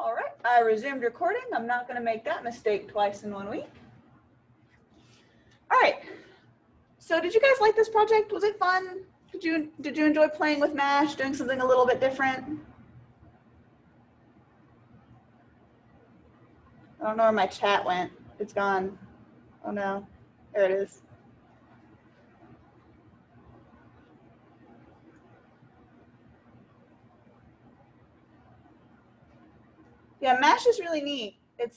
All right, I resumed recording. I'm not going to make that mistake twice in 1 week. All right. So did you guys like this project? Was it fun? Did you enjoy playing with MASH, doing something a little bit different? I don't know where my chat went. It's gone. Oh no, there it is. Yeah, MASH is really neat. It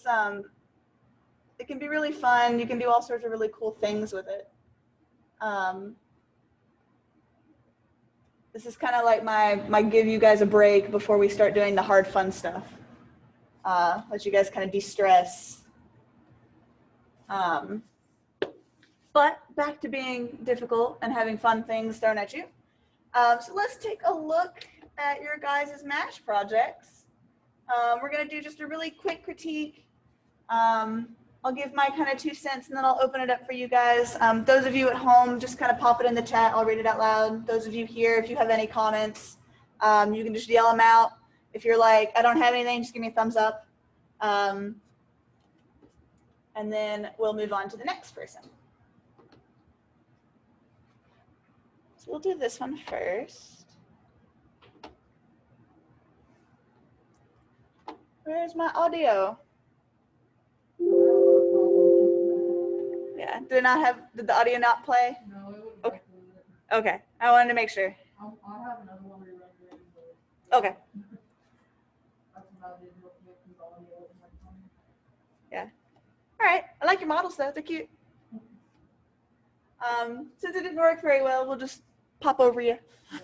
can be really fun. You can do all sorts of really cool things with it. This is kind of like my give you guys a break before we start doing the hard fun stuff. Let you guys kind of de-stress. But back to being difficult and having fun things thrown at you. So let's take a look at your guys' MASH projects. We're going to do just a really quick critique. I'll give my kind of 2 cents and then I'll open it up for you guys. Those of you at home, just kind of pop it in the chat. I'll read it out loud. Those of you here, if you have any comments, you can just yell them out. If you're like, I don't have anything, just give me a thumbs up. And then we'll move on to the next person. So we'll do this one first. Where's my audio? Yeah, did the audio not play? No, it wouldn't. Okay. Okay, I wanted to make sure. I have another one re-rendering. Okay. That's about it. Audio. Yeah. All right, I like your models though, they're cute. Since it didn't work very well, we'll just pop over you. Yeah.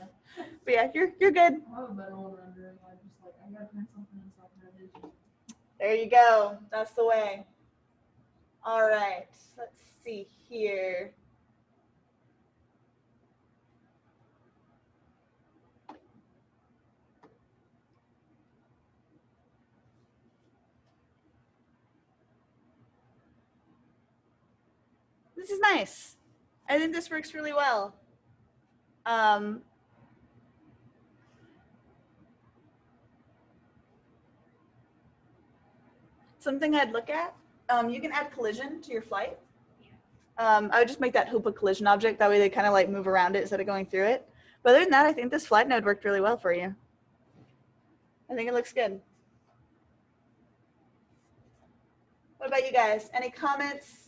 But yeah, you're good. I have a better one rendering. I gotta print something inside my vision. There you go. That's the way. All right, let's see here. This is nice. I think this works really well. Something I'd look at, you can add collision to your flight. I would just make that Hobo collision object. That way they kind of like move around it instead of going through it. But other than that, I think this flight node worked really well for you. I think it looks good. What about you guys? Any comments?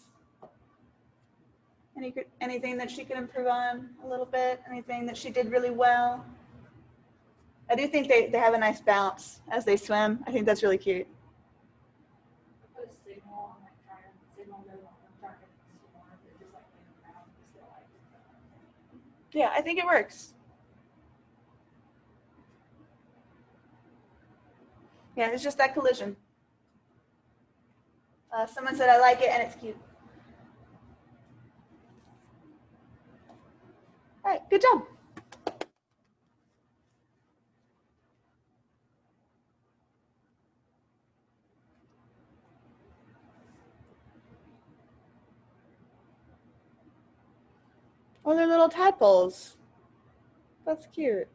Anything that she could improve on a little bit? Anything that she did really well? I do think they have a nice bounce as they swim. I think that's really cute. Put a signal on signal goes on the track and just like around still like. Yeah, I think it works. Yeah, it's just that collision. Someone said I like it and it's cute. All right, good job. Oh, they're little tadpoles. That's cute.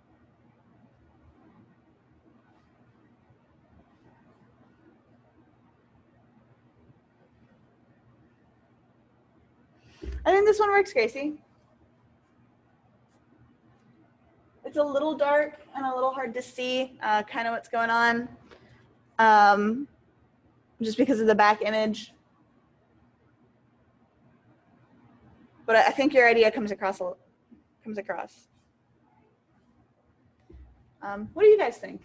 I think this one works, Gracie. It's a little dark and a little hard to see kind of what's going on just because of the back image. But I think your idea comes across. What do you guys think?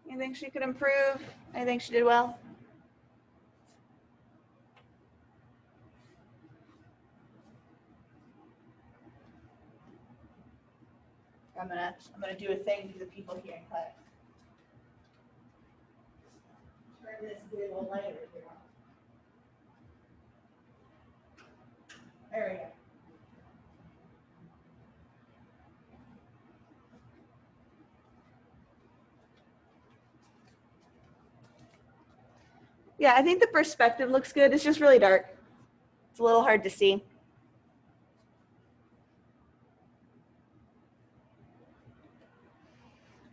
Anything she could improve? Anything she did well? I'm gonna do a thing for the people here in class. Turn this little lighter here on. There we go. Yeah, I think the perspective looks good. It's just really dark. It's a little hard to see.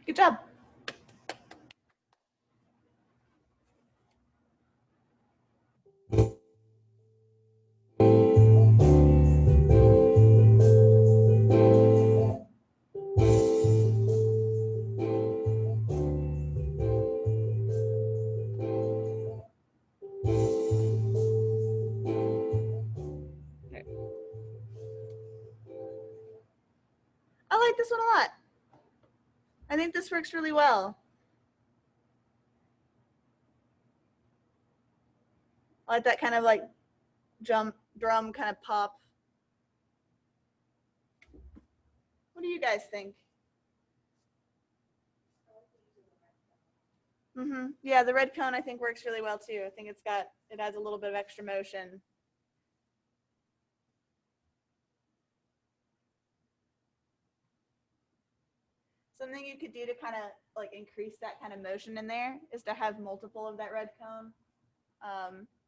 Good job. think this works really well. I like that kind of like drum kind of pop. What do you guys think? Yeah, the red cone I think works really well too. I think it adds a little bit of extra motion. Something you could do to kind of like increase that kind of motion in there is to have multiple of that red cone,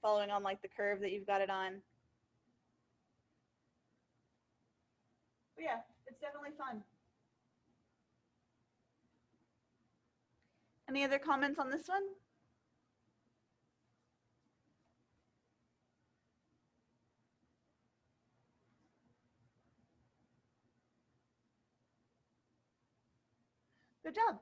following on like the curve that you've got it on. But yeah, it's definitely fun. Any other comments on this one? Good job.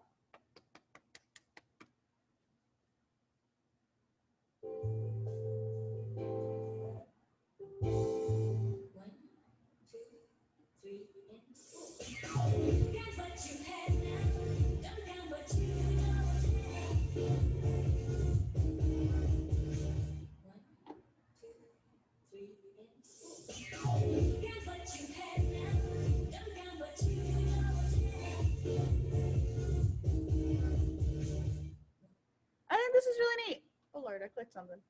I think this is really neat. Oh Lord, I clicked something.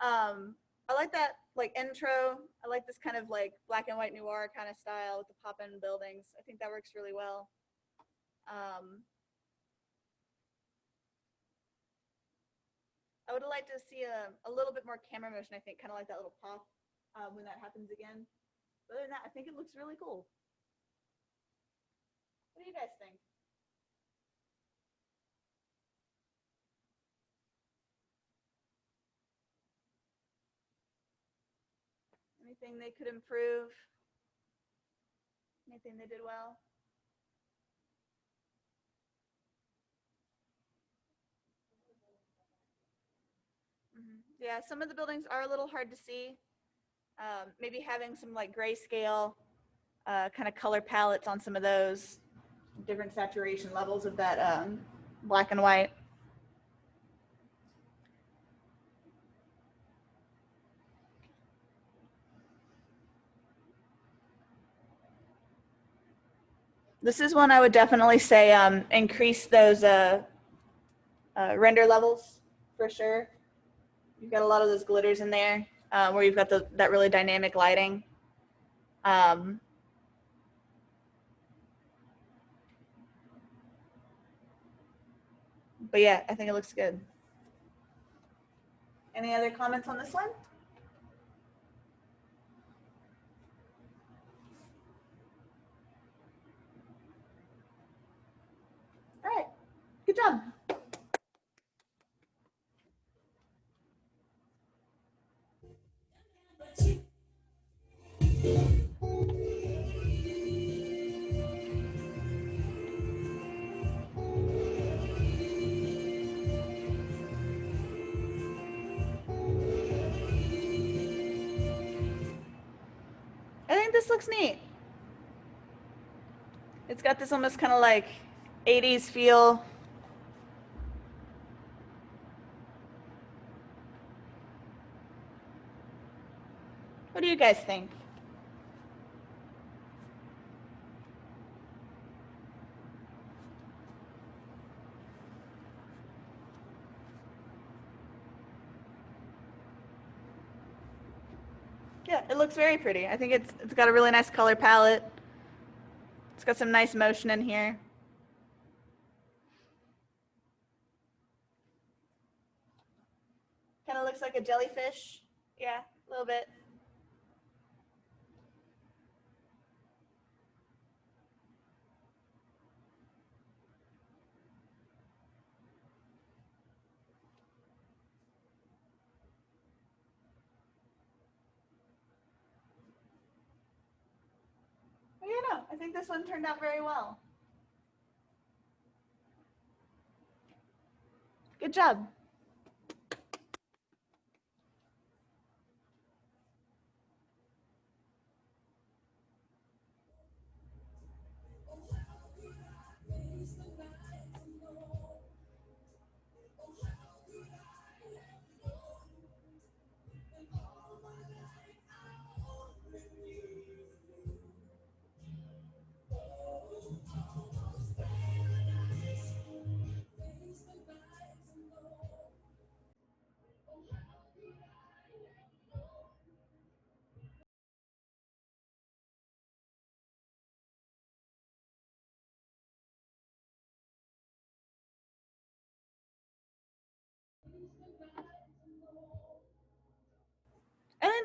I like that like intro. I like this kind of like black and white noir kind of style with the pop-in buildings. I think that works really well. I would like to see a little bit more camera motion, I think, kind of like that little pop when that happens again. But other than that, I think it looks really cool. What do you guys think? Anything they could improve? Anything they did well? Yeah, some of the buildings are a little hard to see. Maybe having some like grayscale kind of color palettes on some of those different saturation levels of that black and white. This is one I would definitely say increase those render levels for sure. You've got a lot of those glitters in there where you've got that really dynamic lighting. But yeah, I think it looks good. Any other comments on this one? All right, good job. I think this looks neat. It's got this almost kind of like 80s feel. What do you guys think? Yeah, it looks very pretty. I think it's got a really nice color palette. It's got some nice motion in here. Kind of looks like a jellyfish. Yeah, a little bit. But yeah, no, I think this one turned out very well. Good job.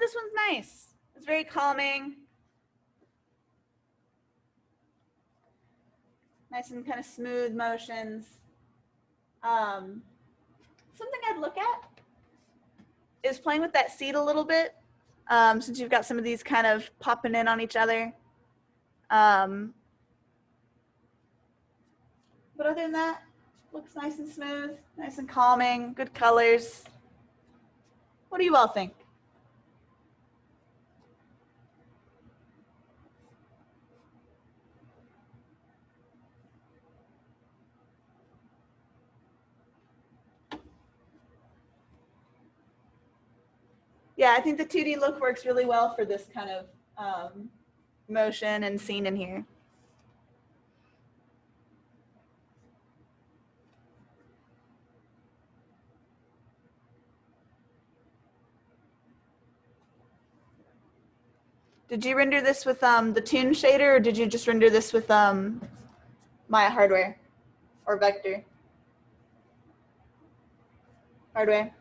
this one's nice. It's very calming. Nice and kind of smooth motions. Something I'd look at is playing with that seat a little bit, since you've got some of these kind of popping in on each other. But other than that, looks nice and smooth, nice and calming, good colors. What do you all think? Yeah, I think the 2D look works really well for this kind of motion and scene in here. Did you render this with the Toon shader, or did you just render this with Maya hardware or Vector? Hardware.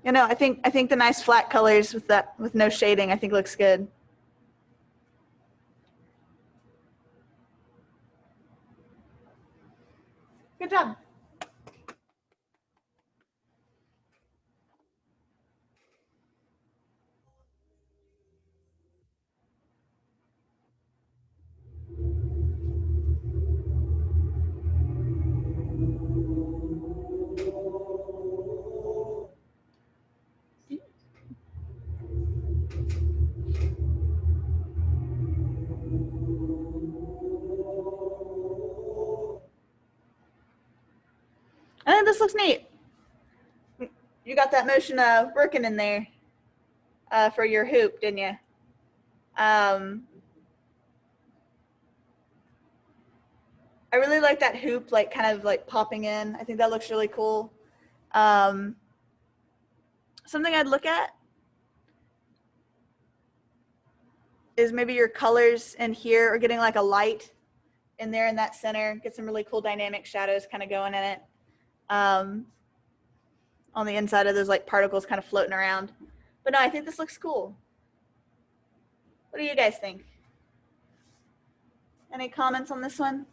You know, I think the nice flat colors with no shading, I think looks good. Good job. I think this looks neat. You got that motion working in there for your hoop, didn't you? I really like that hoop, like kind of like popping in. I think that looks really cool. Something I'd look at is maybe your colors in here, or getting like a light in there in that center. Get some really cool dynamic shadows kind of going in it. On the inside of those like particles kind of floating around. But no, I think this looks cool. What do you guys think? Any comments on this one?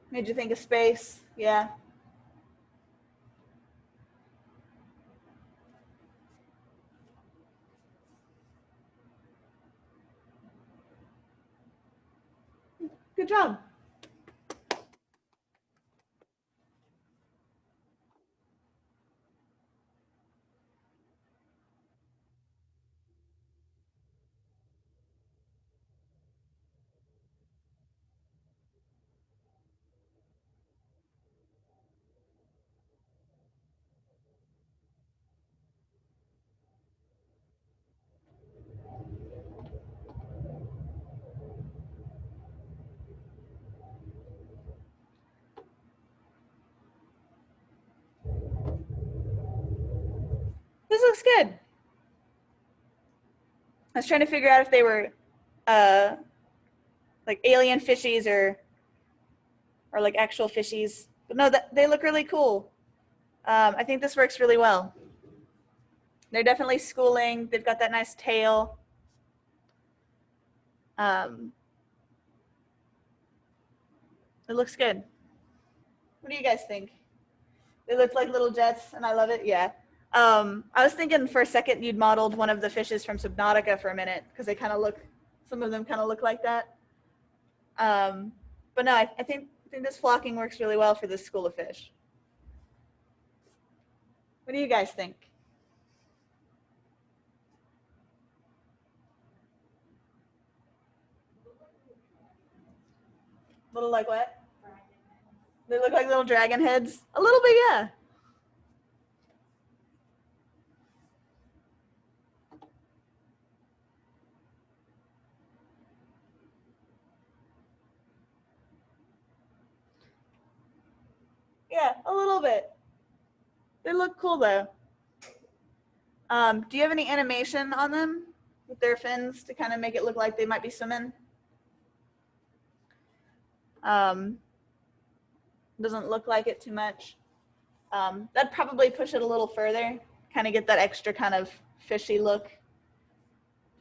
Made you think of space? Yeah. Good job. This looks good. I was trying to figure out if they were like alien fishies or like actual fishies. But no, they look really cool. I think this works really well. They're definitely schooling. They've got that nice tail. It looks good. What do you guys think? They look like little jets, and I love it. Yeah. I was thinking for a second you'd modeled one of the fishes from Subnautica for a minute, because they kind of look, some of them kind of look like that. But no, I think this flocking works really well for this school of fish. What do you guys think? Little like what? They look like little dragon heads. A little bit, yeah. a little bit. They look cool though. Do you have any animation on them with their fins to kind of make it look like they might be swimming? Doesn't look like it too much. That'd probably push it a little further, kind of get that extra kind of fishy look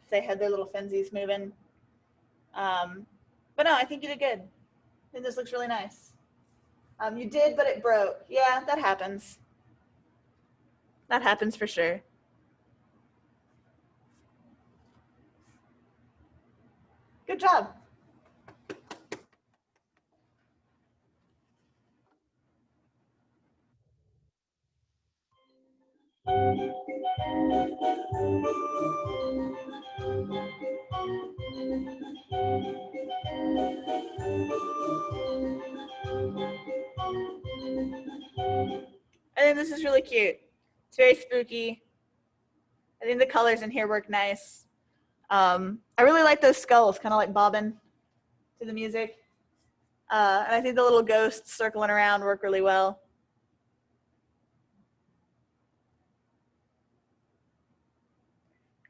if they had their little finsies moving. But no, I think you did good. I think this looks really nice. You did, but it broke. Yeah, that happens. That happens for sure. Good job. I think this is really cute. It's very spooky. I think the colors in here work nice. I really like those skulls, kind of like bobbing to the music. And I think the little ghosts circling around work really well.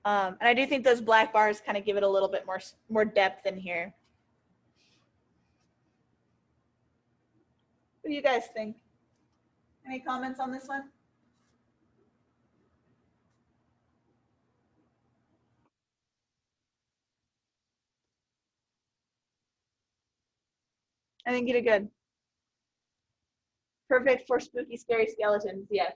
And I do think those black bars kind of give it a little bit more depth in here. What do you guys think? Any comments on this one? I think you did good. Perfect for spooky, scary skeletons, yes.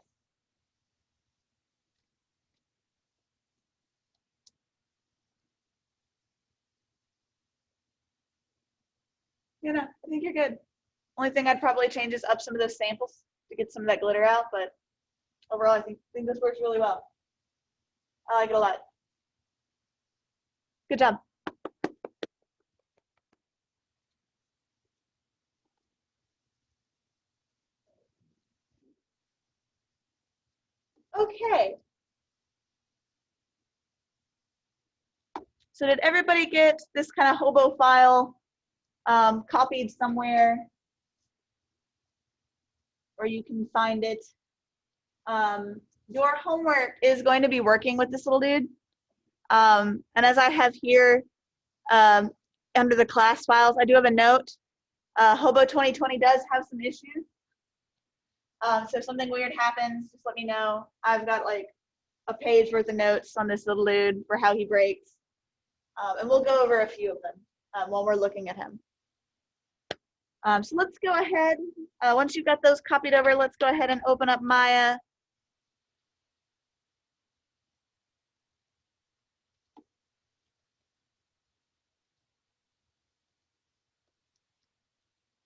You know, I think you're good. Only thing I'd probably change is up some of those samples to get some of that glitter out, but overall, I think this works really well. I like it a lot. Good job. Okay. So did everybody get this kind of hobo file copied somewhere where you can find it? Your homework is going to be working with this little dude. And as I have here under the class files, I do have a note. Hobo 2020 does have some issues. So if something weird happens, just let me know. I've got like a page worth of notes on this little dude for how he breaks. And we'll go over a few of them while we're looking at him. So let's go ahead. Once you've got those copied over, let's go ahead and open up Maya.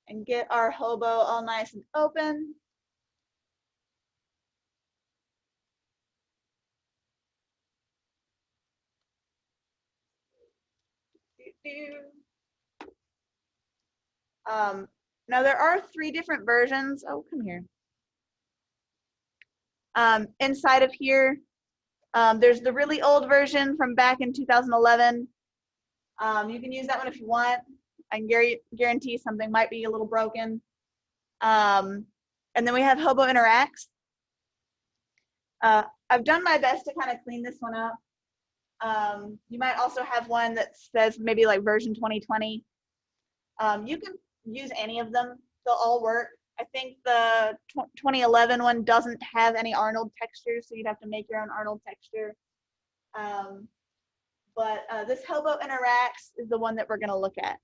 And get our hobo all nice and open. Now there are 3 different versions. Oh, come here. Inside of here, there's the really old version from back in 2011. You can use that one if you want. I can guarantee something might be a little broken. And then we have Hobo Interacts. I've done my best to kind of clean this one up. You might also have one that says maybe like version 2020. You can use any of them. They'll all work. I think the 2011 one doesn't have any Arnold textures, so you'd have to make your own Arnold texture. But this Hobo Interacts is the one that we're going to look at.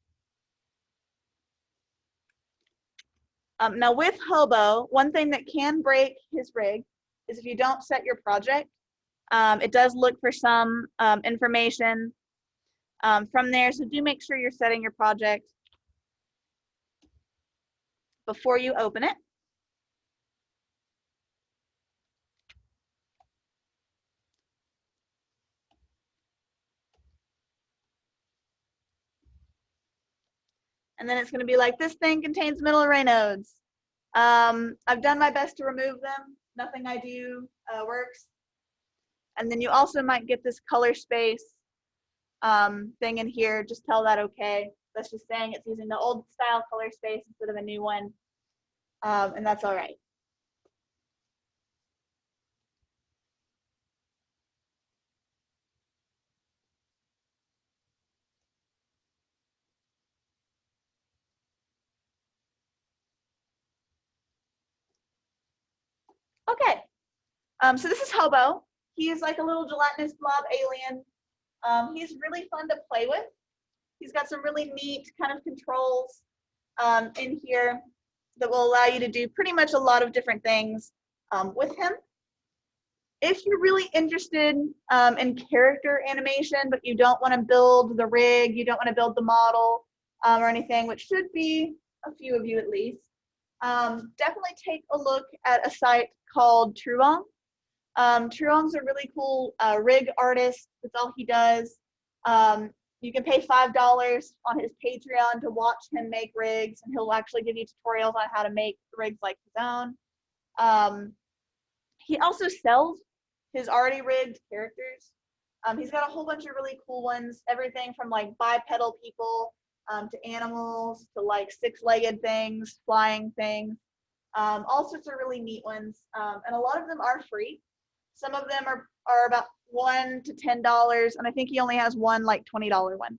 Now with Hobo, one thing that can break his rig is if you don't set your project. It does look for some information from there, so do make sure you're setting your project before you open it. And then it's going to be like, this thing contains middle array nodes. I've done my best to remove them. Nothing I do works. And then you also might get this color space thing in here. Just tell that okay. That's just saying it's using the old style color space instead of a new one. And that's all right. Okay, so this is Hobo. He's like a little gelatinous blob alien. He's really fun to play with. He's got some really neat kind of controls in here that will allow you to do pretty much a lot of different things with him. If you're really interested in character animation, but you don't want to build the rig, you don't want to build the model or anything, which should be a few of you at least, definitely take a look at a site called Truong. Truong's a really cool rig artist. That's all he does. You can pay $5 on his Patreon to watch him make rigs, and he'll actually give you tutorials on how to make rigs like his own. He also sells his already rigged characters. He's got a whole bunch of really cool ones, everything from like bipedal people to animals to like six-legged things, flying things, all sorts of really neat ones. And a lot of them are free. Some of them are about $1 to $10, and I think he only has one like $20 one.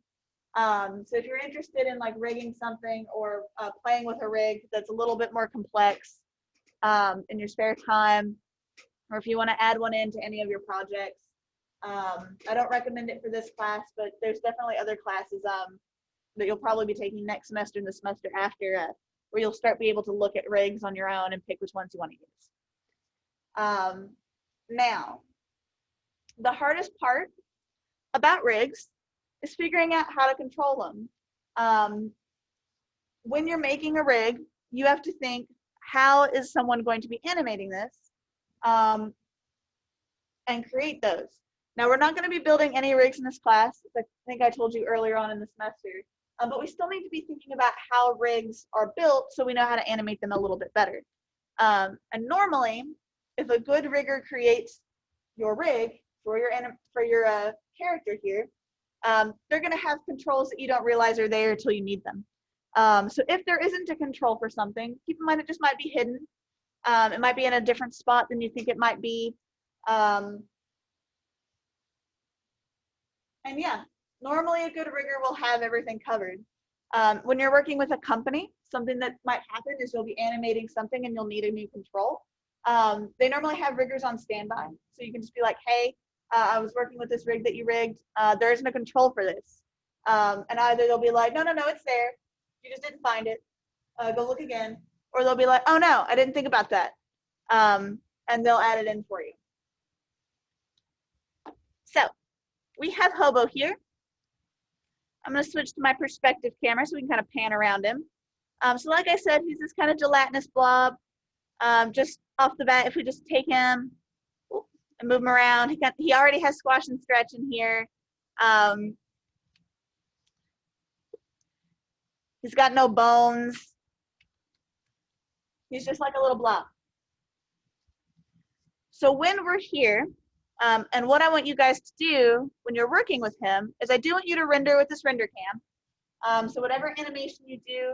So if you're interested in like rigging something or playing with a rig that's a little bit more complex in your spare time, or if you want to add one into any of your projects, I don't recommend it for this class, but there's definitely other classes that you'll probably be taking next semester and the semester after, where you'll start be able to look at rigs on your own and pick which ones you want to use. Now, the hardest part about rigs is figuring out how to control them. When you're making a rig, you have to think, how is someone going to be animating this? And create those. Now, we're not going to be building any rigs in this class. I think I told you earlier on in the semester, but we still need to be thinking about how rigs are built so we know how to animate them a little bit better. And normally, if a good rigger creates your rig for your character here, they're going to have controls that you don't realize are there until you need them. So if there isn't a control for something, keep in mind it just might be hidden. It might be in a different spot than you think it might be. And yeah, normally a good rigger will have everything covered. When you're working with a company, something that might happen is you'll be animating something and you'll need a new control. They normally have riggers on standby. So you can just be like, hey, I was working with this rig that you rigged. There isn't a control for this. And either they'll be like, no, it's there. You just didn't find it. Go look again. Or they'll be like, oh no, I didn't think about that. And they'll add it in for you. So we have Hobo here. I'm going to switch to my perspective camera so we can kind of pan around him. So like I said, he's this kind of gelatinous blob. Just off the bat, if we just take him and move him around, he already has squash and stretch in here. He's got no bones. He's just like a little blob. So when we're here, and what I want you guys to do when you're working with him is I do want you to render with this render cam. So whatever animation you do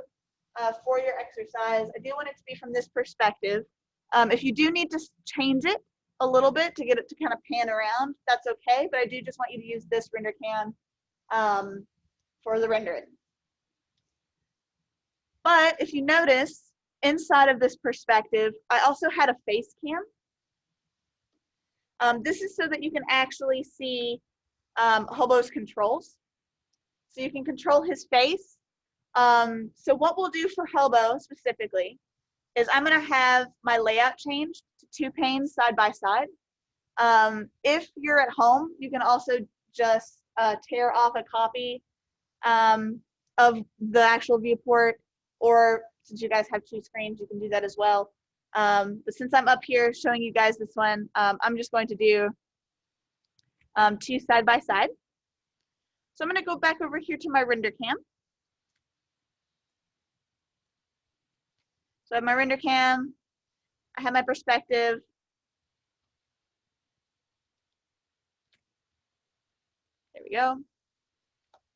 for your exercise, I do want it to be from this perspective. If you do need to change it a little bit to get it to kind of pan around, that's okay, but I do just want you to use this render cam for the rendering. But if you notice, inside of this perspective, I also had a face cam. This is so that you can actually see Hobo's controls. So you can control his face. So what we'll do for Hobo specifically is I'm going to have my layout changed to 2 panes side by side. If you're at home, you can also just tear off a copy of the actual viewport, or since you guys have 2 screens, you can do that as well. But since I'm up here showing you guys this one, I'm just going to do 2 side by side. So I'm going to go back over here to my render cam. So I have my render cam, I have my perspective. There we go.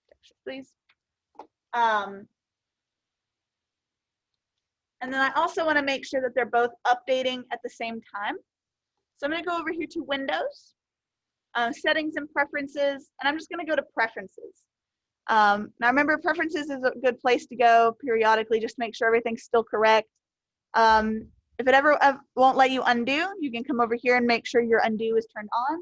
Texture, please. And then I also want to make sure that they're both updating at the same time. So I'm going to go over here to Windows, Settings and Preferences, and I'm just going to go to Preferences. Now remember, Preferences is a good place to go periodically just to make sure everything's still correct. If it ever won't let you undo, you can come over here and make sure your undo is turned on.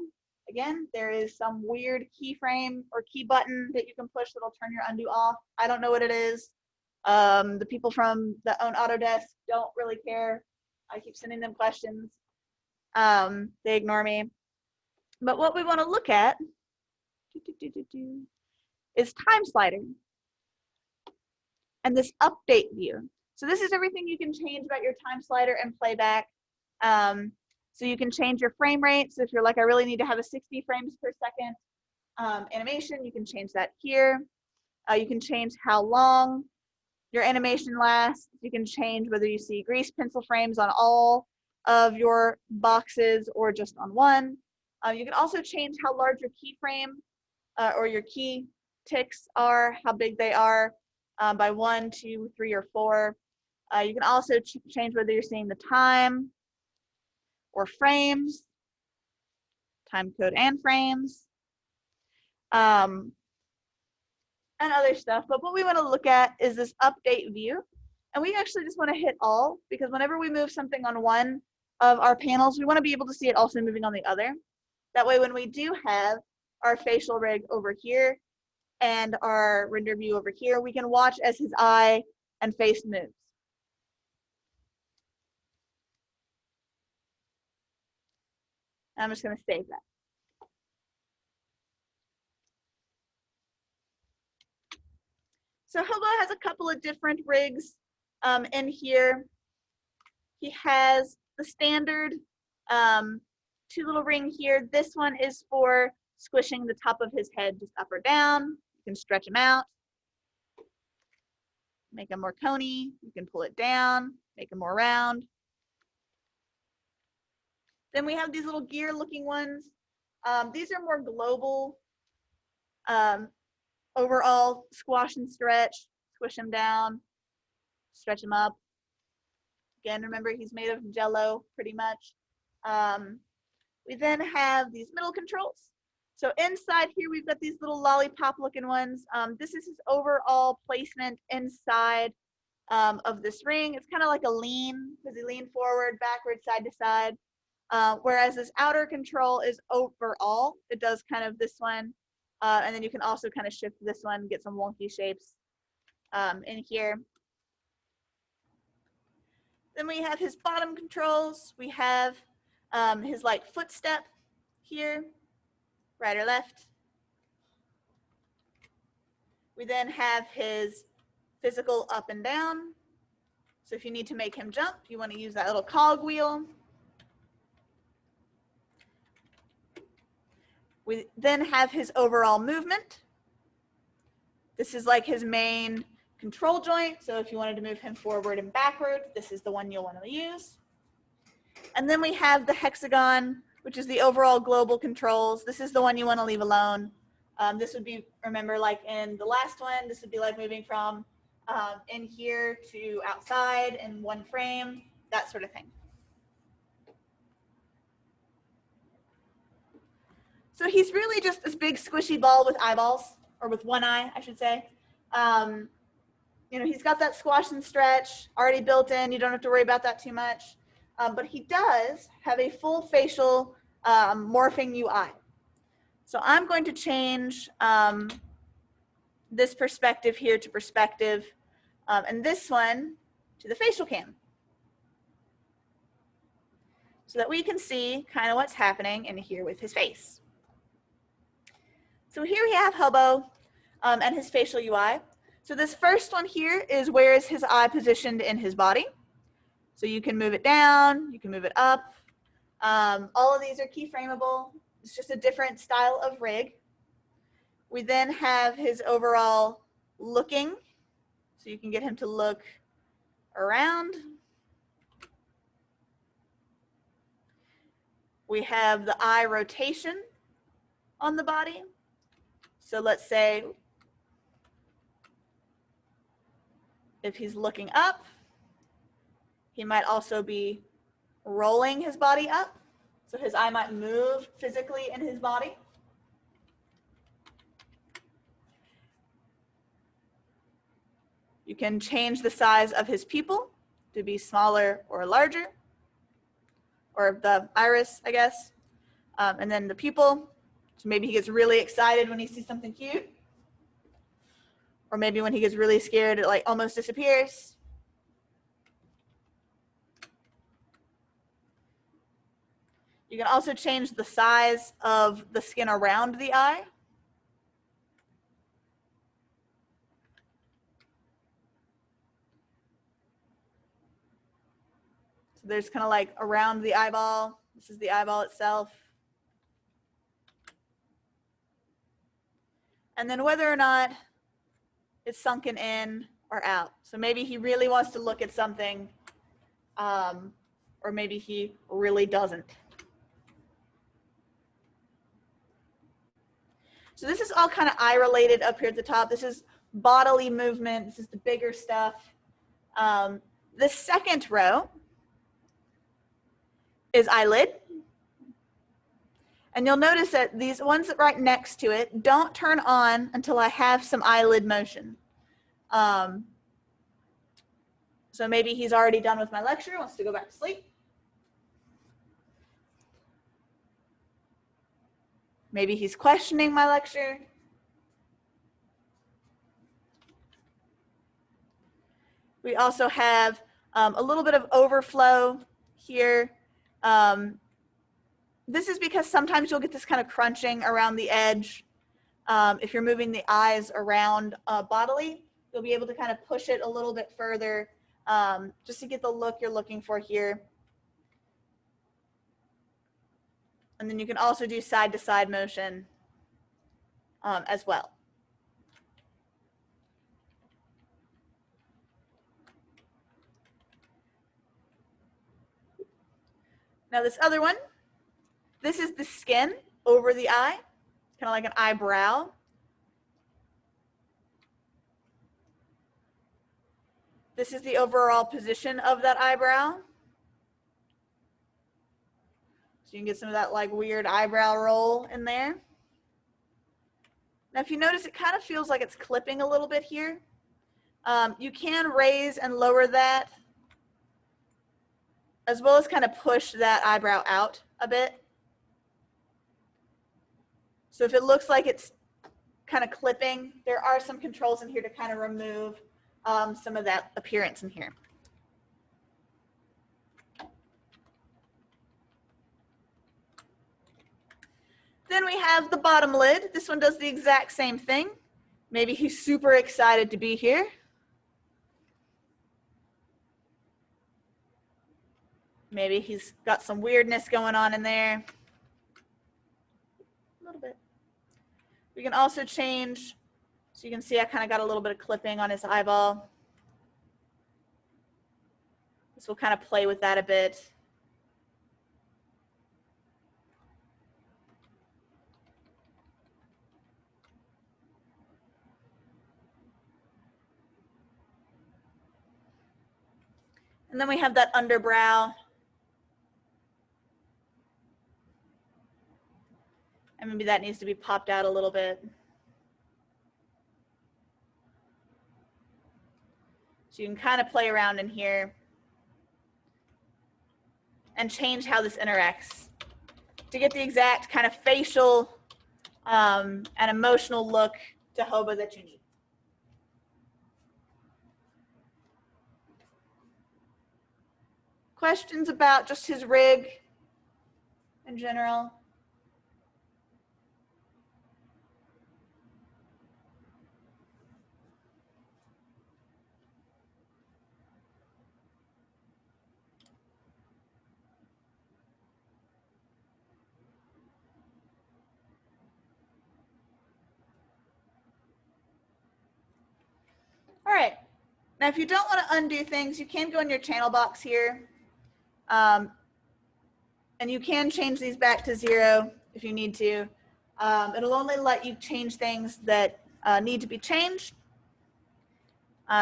Again, there is some weird keyframe or key button that you can push that'll turn your undo off. I don't know what it is. The people from the own Autodesk don't really care. I keep sending them questions. They ignore me. But what we want to look at is time slider and this update view. So this is everything you can change about your time slider and playback. So you can change your frame rate. So if you're like, I really need to have a 60 frames per second animation, you can change that here. You can change how long your animation lasts. You can change whether you see grease pencil frames on all of your boxes or just on one. You can also change how large your keyframe or your key ticks are, how big they are by 1, 2, 3, or 4. You can also change whether you're seeing the time or frames, time code and frames, and other stuff. But what we want to look at is this update view. And we actually just want to hit all, because whenever we move something on one of our panels, we want to be able to see it also moving on the other. That way, when we do have our facial rig over here and our render view over here, we can watch as his eye and face moves. I'm just going to save that. So Hobo has a couple of different rigs in here. He has the standard 2 little ring here. This one is for squishing the top of his head just up or down. You can stretch him out, make him more coney. You can pull it down, make him more round. Then we have these little gear looking ones. These are more global. Overall, squash and stretch, squish him down, stretch him up. Again, remember he's made of Jello pretty much. We then have these middle controls. So inside here, we've got these little lollipop looking ones. This is his overall placement inside of this ring. It's kind of like a lean, because he leaned forward, backward, side to side. Whereas this outer control is overall. It does kind of this one. And then you can also kind of shift this one, get some wonky shapes in here. Then we have his bottom controls. We have his like footstep here, right or left. We then have his physical up and down. So if you need to make him jump, you want to use that little cog wheel. We then have his overall movement. This is like his main control joint. So if you wanted to move him forward and backward, this is the one you'll want to use. And then we have the hexagon, which is the overall global controls. This is the one you want to leave alone. This would be, remember, like in the last one, this would be like moving from in here to outside in one frame, that sort of thing. So he's really just this big squishy ball with eyeballs, or with one eye, I should say. You know, he's got that squash and stretch already built in. You don't have to worry about that too much. But he does have a full facial morphing UI. So I'm going to change this perspective here to perspective, and this one to the facial cam, so that we can see kind of what's happening in here with his face. So here we have Hobo and his facial UI. So this first one here is where is his eye positioned in his body. So you can move it down, you can move it up. All of these are keyframeable. It's just a different style of rig. We then have his overall looking. So you can get him to look around. We have the eye rotation on the body. So let's say if he's looking up, he might also be rolling his body up. So his eye might move physically in his body. You can change the size of his pupil to be smaller or larger. or the iris, I guess. And then the pupil. So maybe he gets really excited when he sees something cute. Or maybe when he gets really scared, it like almost disappears. You can also change the size of the skin around the eye. So there's kind of like around the eyeball. This is the eyeball itself. And then whether or not it's sunken in or out. So maybe he really wants to look at something, or maybe he really doesn't. So this is all kind of eye related up here at the top. This is bodily movement. This is the bigger stuff. The second row is eyelid. And you'll notice that these ones right next to it don't turn on until I have some eyelid motion. So maybe he's already done with my lecture, wants to go back to sleep. Maybe he's questioning my lecture. We also have a little bit of overflow here. This is because sometimes you'll get this kind of crunching around the edge. If you're moving the eyes around bodily, you'll be able to kind of push it a little bit further just to get the look you're looking for here. And then you can also do side-to-side motion as well. Now this other one, this is the skin over the eye, kind of like an eyebrow. This is the overall position of that eyebrow. So you can get some of that like weird eyebrow roll in there. Now if you notice, it kind of feels like it's clipping a little bit here. You can raise and lower that, as well as kind of push that eyebrow out a bit. So if it looks like it's kind of clipping, there are some controls in here to kind of remove some of that appearance in here. Then we have the bottom lid. This one does the exact same thing. Maybe he's super excited to be here. Maybe he's got some weirdness going on in there. A little bit. We can also change, so you can see I kind of got a little bit of clipping on his eyeball. This will kind of play with that a bit. And then we have that underbrow. And maybe that needs to be popped out a little bit. So you can kind of play around in here and change how this interacts to get the exact kind of facial and emotional look to Hobo that you need. Questions about just his rig in general? All right. Now, if you don't want to undo things, you can go in your channel box here. And you can change these back to 0 if you need to. It'll only let you change things that need to be changed.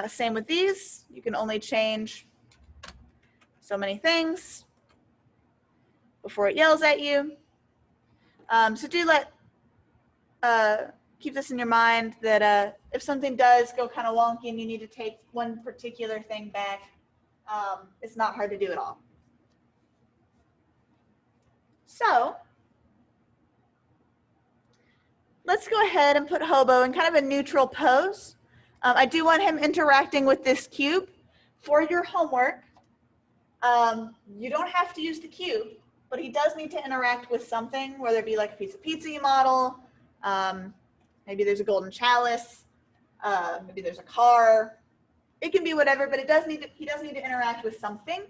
Same with these. You can only change so many things before it yells at you. So do keep this in your mind that if something does go kind of wonky and you need to take one particular thing back, it's not hard to do at all. So let's go ahead and put Hobo in kind of a neutral pose. I do want him interacting with this cube. For your homework, you don't have to use the cube, but he does need to interact with something, whether it be like a piece of pizza you model, maybe there's a golden chalice, maybe there's a car. It can be whatever, but he does need to interact with something.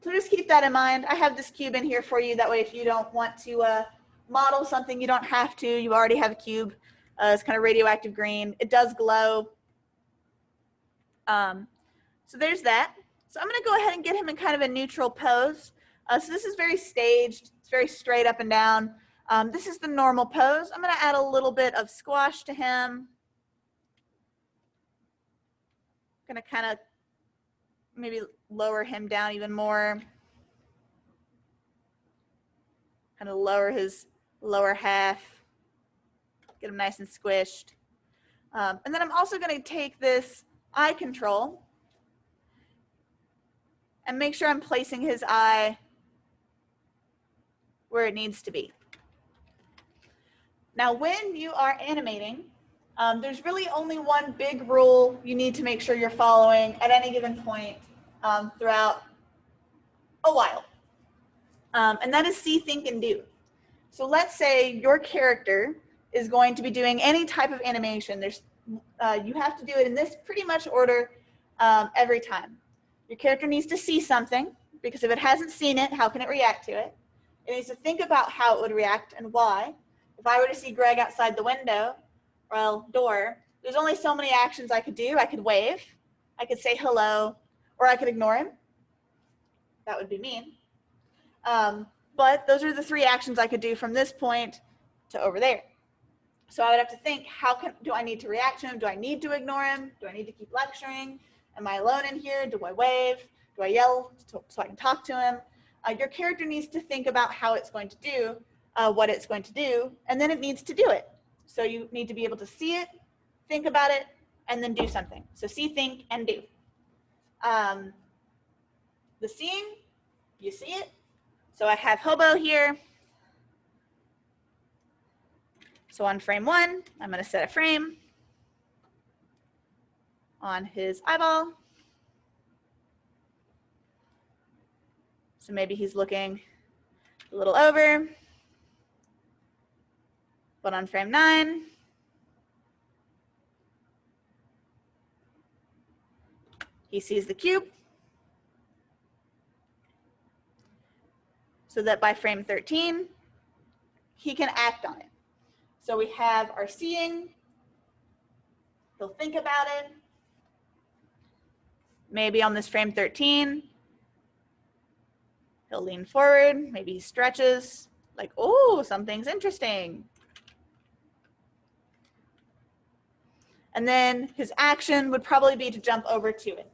So just keep that in mind. I have this cube in here for you. That way, if you don't want to model something, you don't have to. You already have a cube. It's kind of radioactive green. It does glow. So there's that. So I'm going to go ahead and get him in kind of a neutral pose. So this is very staged. It's very straight up and down. This is the normal pose. I'm going to add a little bit of squash to him. I'm going to kind of maybe lower him down even more. Kind of lower his lower half. Get him nice and squished. And then I'm also going to take this eye control and make sure I'm placing his eye where it needs to be. Now, when you are animating, there's really only one big rule you need to make sure you're following at any given point throughout a while. And that is see, think, and do. So let's say your character is going to be doing any type of animation. You have to do it in this pretty much order every time. Your character needs to see something, because if it hasn't seen it, how can it react to it? It needs to think about how it would react and why. If I were to see Greg outside the window, well, door, there's only so many actions I could do. I could wave, I could say hello, or I could ignore him. That would be mean. But those are the three actions I could do from this point to over there. So I would have to think, do I need to react to him? Do I need to ignore him? Do I need to keep lecturing? Am I alone in here? Do I wave? Do I yell so I can talk to him? Your character needs to think about how it's going to do, what it's going to do, and then it needs to do it. So you need to be able to see it, think about it, and then do something. So see, think, and do. The seeing, you see it. So I have Hobo here. So on frame 1, I'm going to set a frame on his eyeball. So maybe he's looking a little over. But on frame 9, he sees the cube. So that by frame 13, he can act on it. So we have our seeing. He'll think about it. Maybe on this frame 13, he'll lean forward. Maybe he stretches, like, oh, something's interesting. And then his action would probably be to jump over to it.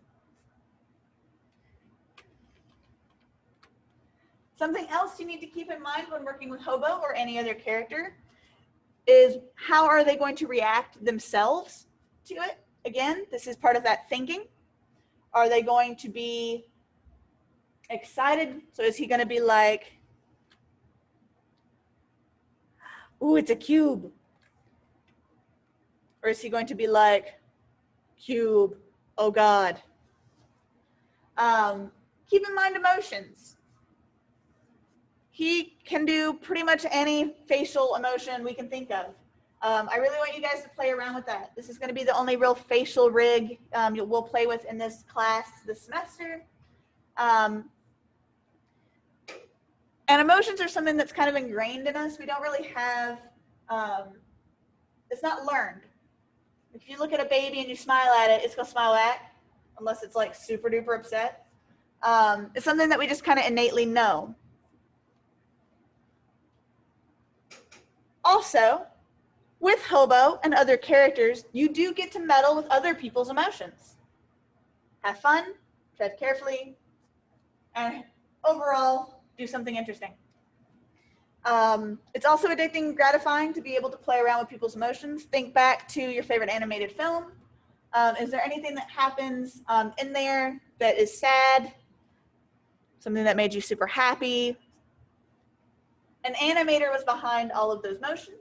Something else you need to keep in mind when working with Hobo or any other character is how are they going to react themselves to it? Again, this is part of that thinking. Are they going to be excited? So is he going to be like, ooh, it's a cube? Or is he going to be like, cube, oh God? Keep in mind emotions. He can do pretty much any facial emotion we can think of. I really want you guys to play around with that. This is going to be the only real facial rig we'll play with in this class this semester. And emotions are something that's kind of ingrained in us. We don't really have, it's not learned. If you look at a baby and you smile at it, it's going to smile back, unless it's like super duper upset. It's something that we just kind of innately know. Also, with Hobo and other characters, you do get to meddle with other people's emotions. Have fun, tread carefully, and overall, do something interesting. It's also addicting and gratifying to be able to play around with people's emotions. Think back to your favorite animated film. Is there anything that happens in there that is sad, something that made you super happy. An animator was behind all of those motions.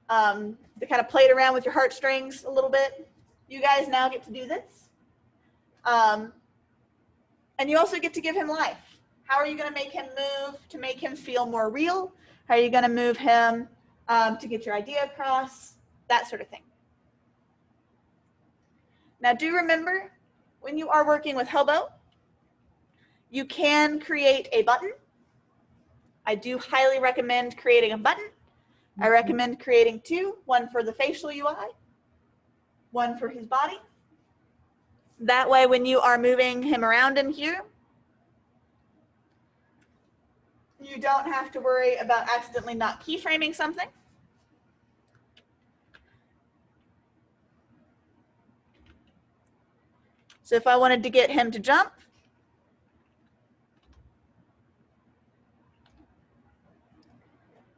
They kind of played around with your heartstrings a little bit. You guys now get to do this. And you also get to give him life. How are you going to make him move to make him feel more real? How are you going to move him to get your idea across? That sort of thing. Now do remember, when you are working with Hobo, you can create a button. I do highly recommend creating a button. I recommend creating two, one for the facial UI, one for his body. That way when you are moving him around in here, you don't have to worry about accidentally not keyframing something. So if I wanted to get him to jump,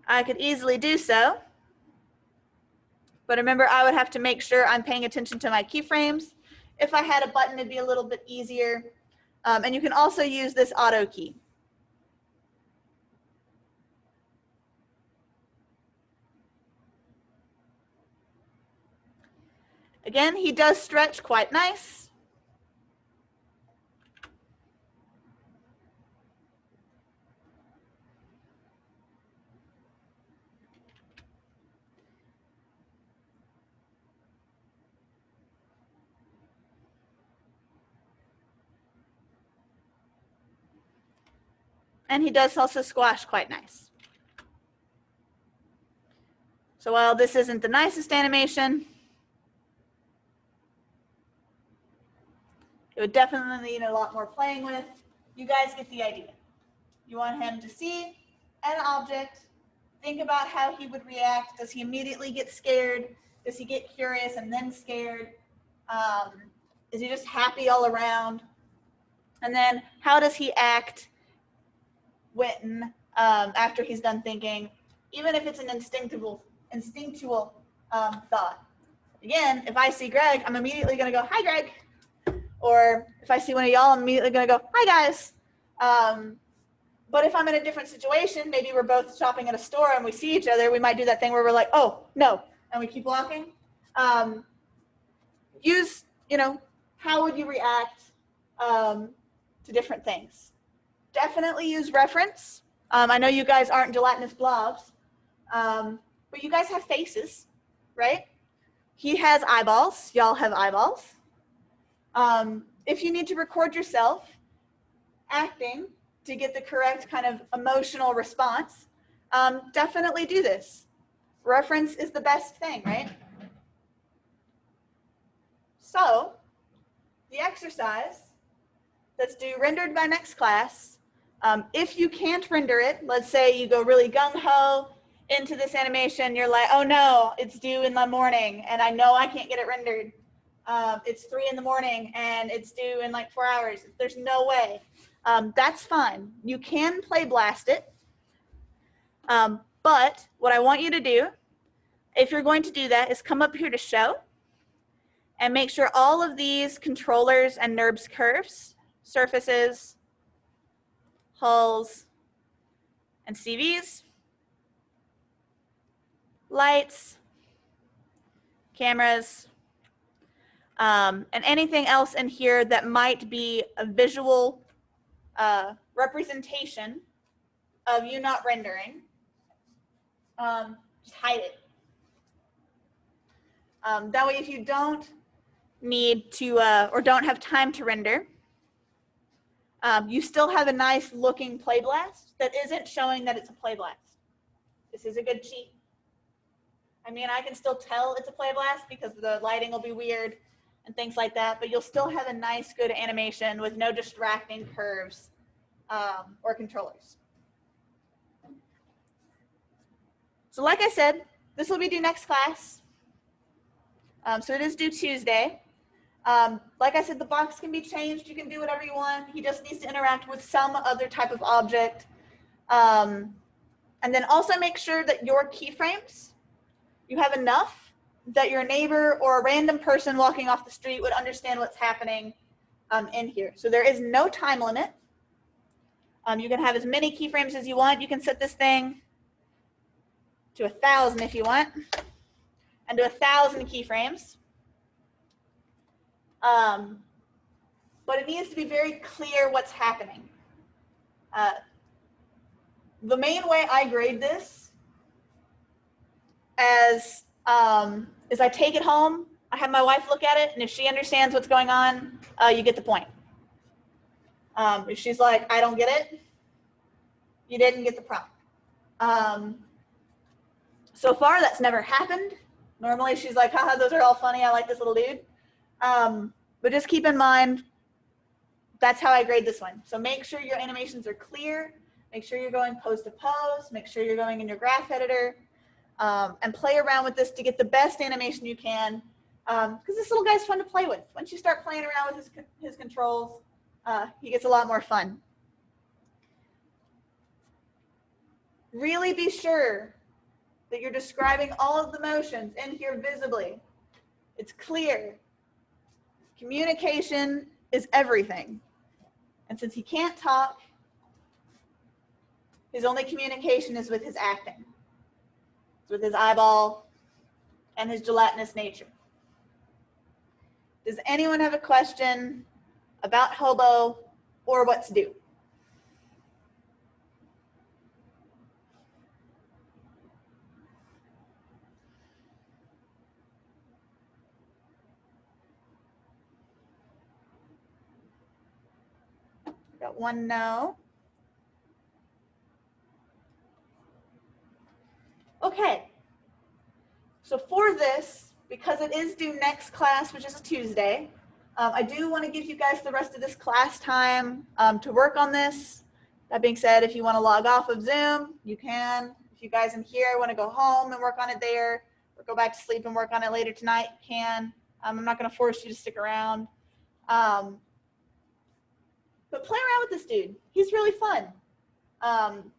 I could easily do so. But remember, I would have to make sure I'm paying attention to my keyframes. If I had a button, it'd be a little bit easier. And you can also use this auto key. Again, he does stretch quite nice. And he does also squash quite nice. So while this isn't the nicest animation, it would definitely need a lot more playing with. You guys get the idea. You want him to see an object, think about how he would react. Does he immediately get scared? Does he get curious and then scared? Is he just happy all around? And then how does he act when, after he's done thinking, even if it's an instinctual thought. Again, if I see Greg, I'm immediately going to go, hi, Greg. Or if I see one of y'all, I'm immediately going to go, hi, guys. But if I'm in a different situation, maybe we're both shopping at a store and we see each other, we might do that thing where we're like, oh, no, and we keep walking. Use, how would you react to different things? Definitely use reference. I know you guys aren't gelatinous blobs, but you guys have faces, right? He has eyeballs. Y'all have eyeballs. If you need to record yourself acting to get the correct kind of emotional response, definitely do this. Reference is the best thing, right? So the exercise, let's do rendered by next class. If you can't render it, let's say you go really gung-ho into this animation, you're like, oh no, it's due in the morning and I know I can't get it rendered. It's 3 in the morning and it's due in like 4 hours. There's no way. That's fine. You can play blast it. But what I want you to do, if you're going to do that, is come up here to show and make sure all of these controllers and NURBS curves, surfaces, hulls, and CVs, lights, cameras, and anything else in here that might be a visual representation of you not rendering, just hide it. That way if you don't need to or don't have time to render, you still have a nice looking play blast that isn't showing that it's a play blast. This is a good cheat. I mean, I can still tell it's a play blast because the lighting will be weird and things like that, but you'll still have a nice, good animation with no distracting curves or controllers. So like I said, this will be due next class. So it is due Tuesday. Like I said, the box can be changed. You can do whatever you want. He just needs to interact with some other type of object. And then also make sure that your keyframes, you have enough that your neighbor or a random person walking off the street would understand what's happening in here. So there is no time limit. You can have as many keyframes as you want. You can set this thing to 1,000 if you want, and to 1,000 keyframes. But it needs to be very clear what's happening. The main way I grade this is I take it home, I have my wife look at it, and if she understands what's going on, you get the point. If she's like, I don't get it, you didn't get the prompt. So far, that's never happened. Normally, she's like, haha, those are all funny. I like this little dude. But just keep in mind, that's how I grade this one. So make sure your animations are clear. Make sure you're going pose to pose. Make sure you're going in your graph editor. And play around with this to get the best animation you can. Because this little guy's fun to play with. Once you start playing around with his controls, he gets a lot more fun. Really be sure that you're describing all of the motions in here visibly. It's clear. Communication is everything. And since he can't talk, his only communication is with his acting. It's with his eyeball and his gelatinous nature. Does anyone have a question about Hobo or what to do? Got one no. Okay. So for this, because it is due next class, which is a Tuesday, I do want to give you guys the rest of this class time to work on this. That being said, if you want to log off of Zoom, you can. If you guys in here want to go home and work on it there, or go back to sleep and work on it later tonight, you can. I'm not going to force you to stick around. But play around with this dude. He's really fun. And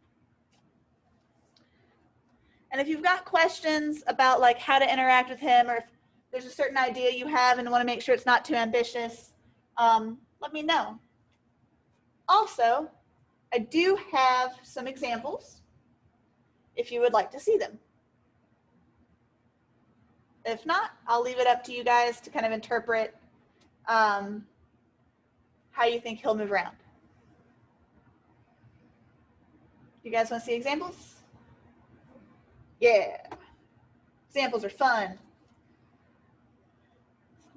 if you've got questions about like how to interact with him, or if there's a certain idea you have and want to make sure it's not too ambitious, let me know. Also, I do have some examples if you would like to see them. If not, I'll leave it up to you guys to kind of interpret how you think he'll move around. You guys want to see examples? Yeah. Examples are fun.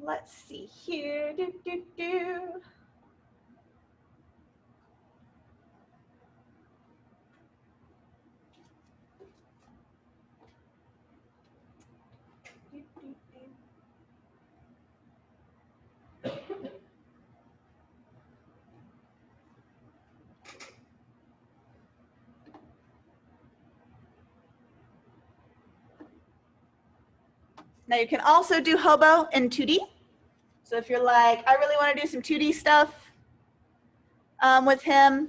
Let's see here. Now you can also do Hobo in 2D. So if you're like, I really want to do some 2D stuff with him,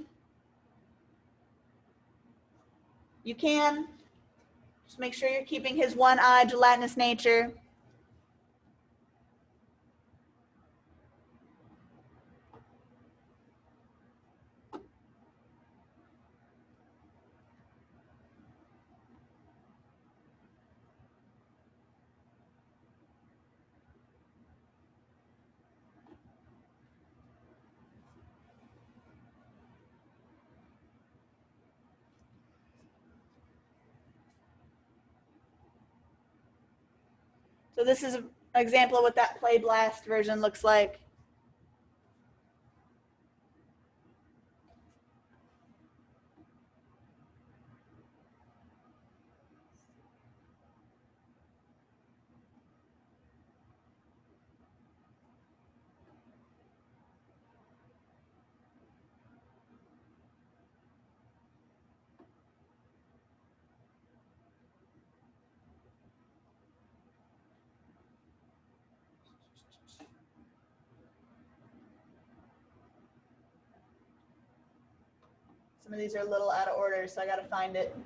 you can. Just make sure you're keeping his one eye gelatinous nature. So this is an example of what that Play Blast version looks like. Some of these are a little out of order, so I got to find it.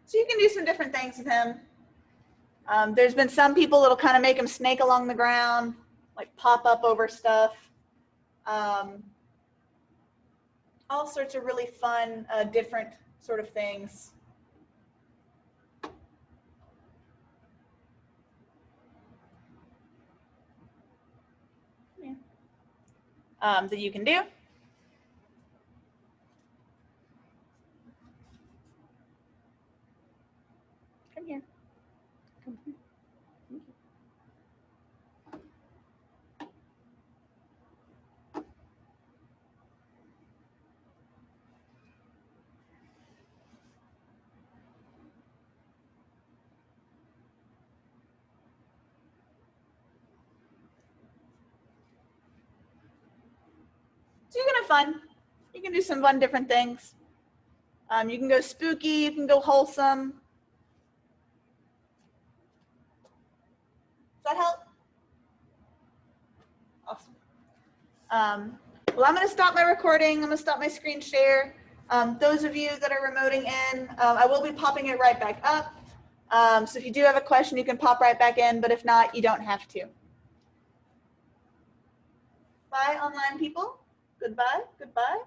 So you can do some different things with him. There's been some people that'll kind of make him snake along the ground, like pop up over stuff. All sorts of really fun, different sort of things. That you can do. Come here. Come here. So you can have fun. You can do some fun different things. You can go spooky, you can go wholesome. Does that help? Awesome. Well, I'm going to stop my recording. I'm going to stop my screen share. Those of you that are remoting in, I will be popping it right back up. So if you do have a question, you can pop right back in, but if not, you don't have to. Bye, online people. Goodbye. Goodbye.